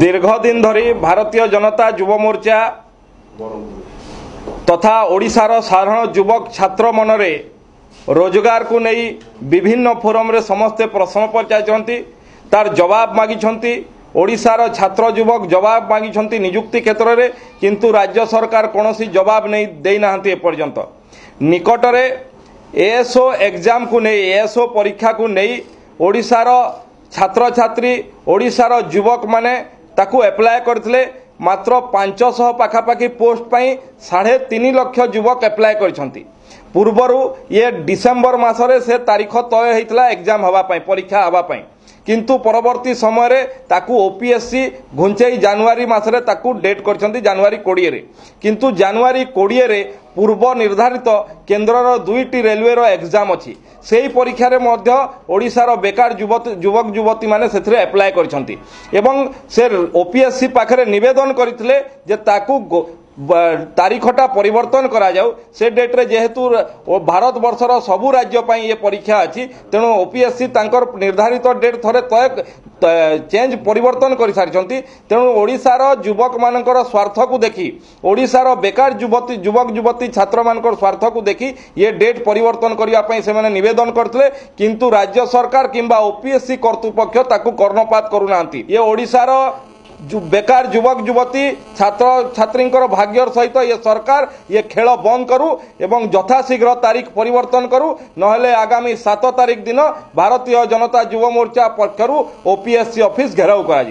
दीर्घदिन धरी भारतीय जनता युव मोर्चा तथा ओडिशार साधारण युवक छात्र मनरे रोजगार को नहीं विभिन्न फोरम रे समस्ते प्रश्न पचार तार जवाब मागी ओडिशार छात्र युवक जवाब मागी निजुक्ति क्षेत्र में किंतु राज्य सरकार कौन जवाब नहीं देना एपर्यंत निकटरे एएसओ एग्जाम को नहीं एएसओ परीक्षा को नहीं ओडिशार छात्र छात्री ओडिशार युवक माने ताकू एप्लाय करथिले मात्र 500 पाखापाखि पोस्ट पाई 3.5 लाख युवक एप्लाय करछंती। पूर्वरु ये डिसेंबर मासरे से तारीख तय होइतला एग्जाम हवा पाई परीक्षा हवा पाई किंतु परवर्ती समय रे ताकू ओपीएससी घुंचई जनवरी मासरे ताकू डेट करछंती जनवरी 20 रे किंतु जनवरी 20 रे पूर्व निर्धारित केन्द्रर 2टी रेलवे रो एग्जाम अछि सेही परीक्षा रे मध्य ओडिशार बेकार युवक युवती माने सेथरे अप्लाई करछंती एवं से ओपीएससी पाखरे निवेदन करथिले जे ताकू तारीखटा परिवर्तन करा जाऊ से डेट रे जेहेतु भारत वर्षर सबु राज्य पाई ये परीक्षा अछि तेणु ओपीएससी तांकर निर्धारित डेट थरे तय चेंज परिवर्तन कर सारिछंती तेणु ओडिशार युवक मानकर स्वार्थ को देखी ओडिशार बेकार युवक युवती छात्र मानकर स्वार्थ को देखी ये डेट परिवर्तन करबा पई से माने निवेदन करथिले किंतु राज्य सरकार किंबा ओपीएससी कर्तृपक्ष ताकू कर्णपात करूनांती। ये ओडिशार बेकार युवक युवती छात्र छात्री भाग्यर सहित ये सरकार ये खेल बंद करू एवं यथाशीघ्र तारीख परिवर्तन करू नहले आगामी 7 तारीख दिन भारतीय जनता युव मोर्चा पक्षरु ओपीएससी ऑफिस घेराव करा।